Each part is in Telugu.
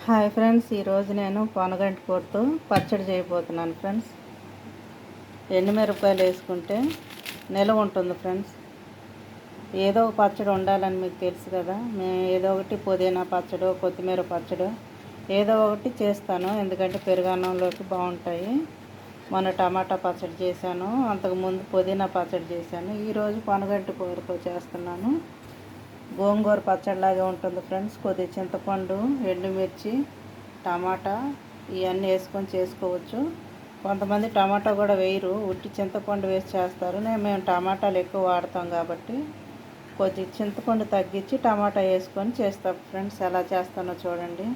హాయ్ ఫ్రెండ్స్, ఈరోజు నేను పొనగంటి కూరతో పచ్చడి చేయబోతున్నాను ఫ్రెండ్స్. ఎండుమిరపకాయలు వేసుకుంటే నిలవ ఉంటుంది ఫ్రెండ్స్. ఏదో ఒక పచ్చడి ఉండాలని మీకు తెలుసు కదా. మేము ఏదో ఒకటి పుదీనా పచ్చడి, కొత్తిమీర పచ్చడి ఏదో ఒకటి చేస్తాను, ఎందుకంటే పెరుగన్నంలోకి బాగుంటాయి. మొన్న టమాటా పచ్చడి చేశాను, అంతకుముందు పుదీనా పచ్చడి చేశాను. ఈరోజు పొనగంటి కూరతో చేస్తున్నాను. గోంగూర పచ్చడిలాగే ఉంటుంది ఫ్రెండ్స్. కొద్దిగా చింతపండు, ఎండుమిర్చి, టమాటా ఇవన్నీ వేసుకొని చేసుకోవచ్చు. కొంతమంది టమాటా కూడా వేయరు, ఉట్టి చింతపండు వేసి చేస్తారు. మేము టమాటాలు ఎక్కువ వాడతాం కాబట్టి కొద్దిగా చింతపండు తగ్గించి టమాటా వేసుకొని చేస్తాం ఫ్రెండ్స్. ఎలా చేస్తానో చూడండి.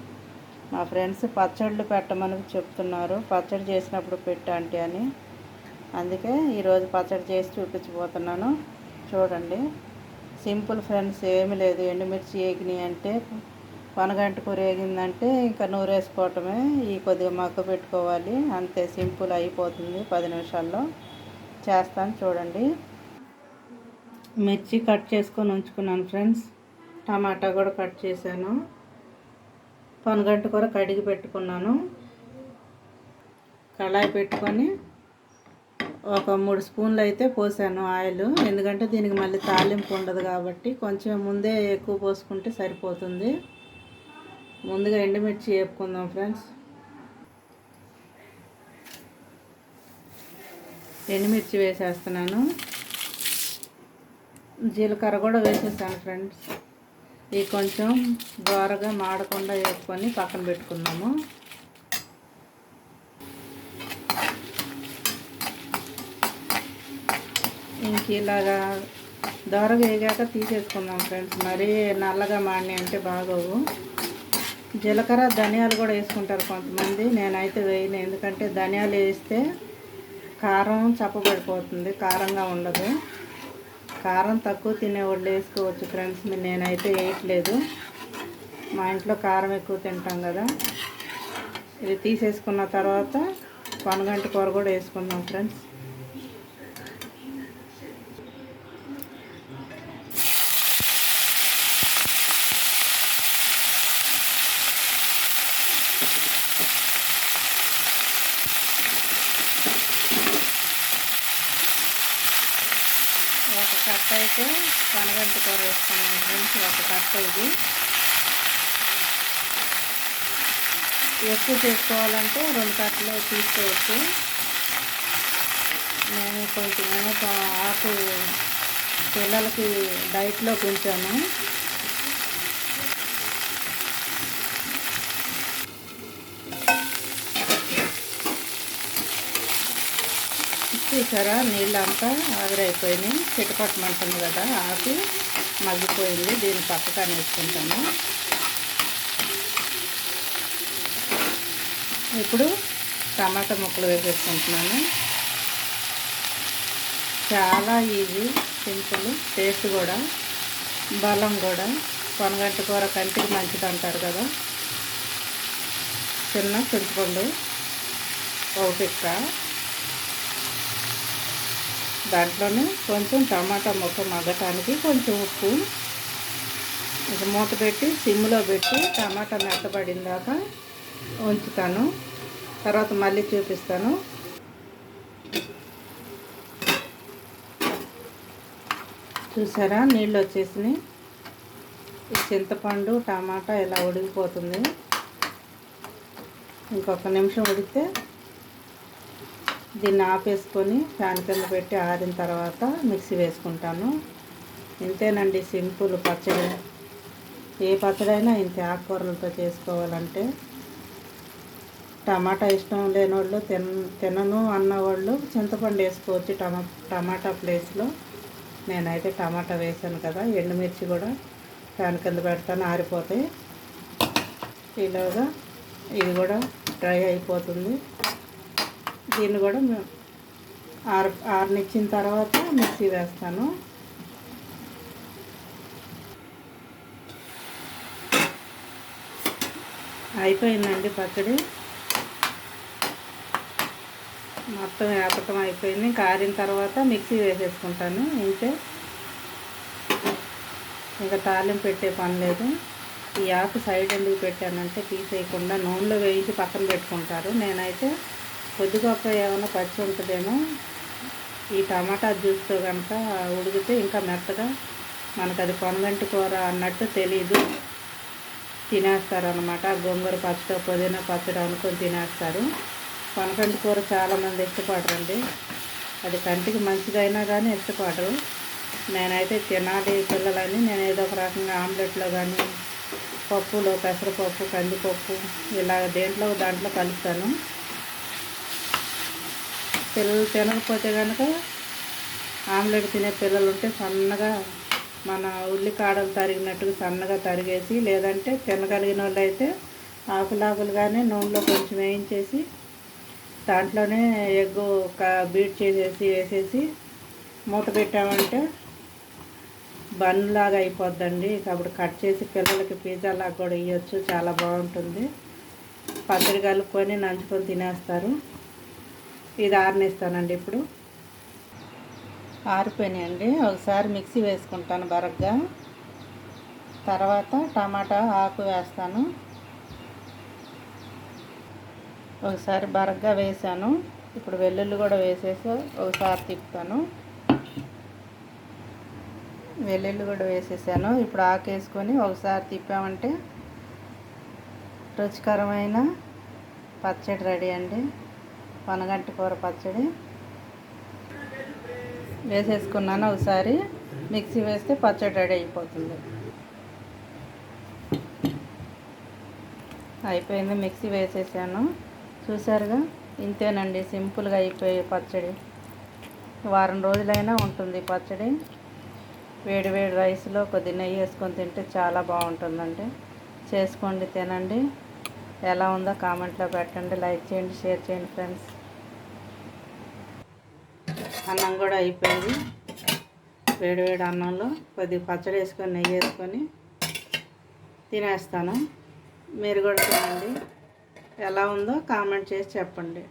మా ఫ్రెండ్స్ పచ్చళ్ళు పెట్టమని చెప్తున్నారు, పచ్చడి చేసినప్పుడు పెట్టండి అని. అందుకే ఈరోజు పచ్చడి చేసి చూపించబోతున్నాను, చూడండి. సింపుల్ ఫ్రెండ్స్, ఏమి లేదు. ఎండుమిర్చి వేగినాయి అంటే, పొనగంటి కూర వేగిందంటే ఇంకా నూరు వేసుకోవటమే. ఈ కొద్దిగా మగ్గ పెట్టుకోవాలి, అంతే. సింపుల్, అయిపోతుంది 10 నిమిషాల్లో. చేస్తాను చూడండి. మిర్చి కట్ చేసుకొని ఉంచుకున్నాను ఫ్రెండ్స్. టమాటా కూడా కట్ చేశాను. పొనగంటి కూర కడిగి పెట్టుకున్నాను. కళాయి పెట్టుకొని ఒక 3 స్పూన్లు అయితే పోసాను ఆయిల్, ఎందుకంటే దీనికి మళ్ళీ తాలింపు ఉండదు కాబట్టి కొంచెం ముందే ఎక్కువ పోసుకుంటే సరిపోతుంది. ముందుగా ఎండుమిర్చి వేపుకుందాం ఫ్రెండ్స్. ఎండుమిర్చి వేసేస్తున్నాను. జీలకర్ర కూడా వేసేసాను ఫ్రెండ్స్. ఇవి కొంచెం దోరగా మాడకుండా వేసుకొని పక్కన పెట్టుకున్నాము. ఇంక ఇలాగా దోరగా వేగాక తీసేసుకుందాం ఫ్రెండ్స్. మరీ నల్లగా మాడిని అంటే బాగోవు. జీలకర్ర, ధనియాలు కూడా వేసుకుంటారు కొంతమంది, నేనైతే వేయను. ఎందుకంటే ధనియాలు వేస్తే కారం చప్పబడిపోతుంది, కారంగా ఉండదు. కారం తక్కువ తినేవాళ్ళు వేసుకోవచ్చు ఫ్రెండ్స్, నేనైతే వేయట్లేదు. మా ఇంట్లో కారం ఎక్కువ తింటాం కదా. ఇది తీసేసుకున్న తర్వాత పొనగంటి కూర కూడా వేసుకుందాం ఫ్రెండ్స్. ఒక కట్ట అయితే పొనగంటి కూర వేసుకున్నాను ఫ్రెండ్స్. ఒక కట్ట ఇది. ఎక్కువ చేసుకోవాలంటే 2 కట్టలు తీసుకోవచ్చు. నేను కొంచెం ఆకు పిల్లలకి డైట్లో ఉంచాను. చూసారా, నీళ్ళంతా ఆవిరైపోయినాయి. చిటపట్టమంటుంది కదా, ఆకు మగ్గిపోయింది. దీన్ని పక్కన వేసుకుంటాను. ఇప్పుడు టమాటా ముక్కలు వేసేసుకుంటున్నాను. చాలా ఈజీ, సింపుల్, టేస్ట్ కూడా, బలం కూడా. పొనగంటి కూర కంటికి మంచిది అంటారు కదా. చిన్న చింతపండు ఒక పిక్క, దాంట్లోనే కొంచెం టమాటా ముక్క మగ్గటానికి కొంచెం ఉప్పు. ఇక మూత పెట్టి సిమ్లో పెట్టి టమాటా మెత్తబడిన దాకా ఉంచుతాను. తర్వాత మళ్ళీ చూపిస్తాను. చూసారా, నీళ్ళు వచ్చేసినాయి. ఈ చింతపండు, టమాటా ఇలా ఉడికిపోతుంది. ఇంకొక నిమిషం ఉడికితే దీన్ని ఆపేసుకొని ఫ్యాన్ కింద పెట్టి ఆరిన తర్వాత మిక్సీ వేసుకుంటాను. ఇంతేనండి, సింపుల్ పచ్చడి. ఏ పచ్చడైనా ఇంతే, ఆకుకూరలతో చేసుకోవాలంటే. టమాటా ఇష్టం లేని వాళ్ళు, తినను అన్నవాళ్ళు చింతపండు వేసుకోవచ్చు టమాటా ప్లేస్లో. నేనైతే టమాటా వేసాను కదా. ఎండుమిర్చి కూడా ఫ్యాన్ కింద పెడతాను, ఆరిపోతాయి. ఈలోగా ఇది కూడా డ్రై అయిపోతుంది. దీన్ని కూడా ఆరనిచ్చిన తర్వాత మిక్సీ వేస్తాను. అయిపోయిందండి పచ్చడి. మొత్తం వేపటం అయిపోయింది. కారిన తర్వాత మిక్సీ వేసేసుకుంటాను. ఇంతే, ఇంకా తాలింపు పెట్టే పని లేదు. ఈ ఆకు సైడ్ ఎందుకు పెట్టానంటే తీసేయకుండా నూనెలో వేయించి పక్కన పెట్టుకుంటారు. నేనైతే కొద్ది గొప్ప ఏమైనా పచ్చి ఉంటుందేమో, ఈ టమాటా జ్యూస్తో కనుక ఉడికితే ఇంకా మెత్తగా మనకు అది పొనగంటి కూర అన్నట్టు తెలీదు, తినేస్తారనమాట. గోంగూర పచ్చడి పుదీనా పచ్చడి అనుకొని తినేస్తారు. పొనగంటి కూర చాలామంది ఇష్టపడరండి, అది కంటికి మంచిదైనా కానీ ఇష్టపడరు. నేనైతే తినాలి పిల్లలని నేను ఏదో ఒక రకంగా ఆమ్లెట్లో కానీ పప్పులో పెసరపప్పు కందిపప్పు ఇలా దాంట్లో కలుపుతాను. పిల్లలు తినకపోతే కనుక ఆమ్లెట్ తినే పిల్లలు ఉంటే సన్నగా మన ఉల్లికాడలు తరిగినట్టుగా సన్నగా తరిగేసి, లేదంటే తినగలిగిన వాళ్ళు అయితే ఆకులాకులుగానే నూనెలో కొంచెం వేయించేసి దాంట్లోనే ఎగ్గు బీట్ చేసేసి వేసేసి మూత పెట్టామంటే బన్లాగా అయిపోద్దండి. కాబట్టి కట్ చేసి పిల్లలకి పిజ్జాలాగా కూడా ఇవ్వచ్చు, చాలా బాగుంటుంది. పచ్చడి కలుపుకొని నంచుకొని తినేస్తారు. ఇది ఆరనిస్తానండి. ఇప్పుడు ఆరిపోయినాయండి. ఒకసారి మిక్సీ వేసుకుంటాను బరగ్గా, తర్వాత టమాటా ఆకు వేస్తాను. ఒకసారి బరగ్గా వేసాను. ఇప్పుడు వెల్లుల్లి కూడా వేసేసి ఒకసారి తిప్పుతాను. వెల్లుల్లి కూడా వేసేసాను. ఇప్పుడు ఆకు వేసుకొని ఒకసారి తిప్పామంటే రుచికరమైన పచ్చడి రెడీ అండి. పొనగంటి కూర పచ్చడి వేసేసుకున్నాను. ఒకసారి మిక్సీ వేస్తే పచ్చడి రెడీ అయిపోతుంది. అయిపోయింది, మిక్సీ వేసేసాను. చూసారుగా, ఇంతేనండి, సింపుల్గా అయిపోయే పచ్చడి. వారం రోజులైనా ఉంటుంది పచ్చడి. వేడి వేడి రైస్లో కొద్ది నెయ్యి వేసుకొని తింటే చాలా బాగుంటుందండి. చేసుకోండి, తినండి. ఎలా ఉందో కామెంట్లో పెట్టండి, లైక్ చేయండి, షేర్ చేయండి ఫ్రెండ్స్. అన్నం కూడా అయిపోయింది. వేడి వేడి అన్నంలో కొద్దిగా పచ్చడి వేసుకొని నెయ్యి వేసుకొని తినేస్తాను. మీరు కూడా తినండి. ఎలా ఉందో కామెంట్ చేసి చెప్పండి.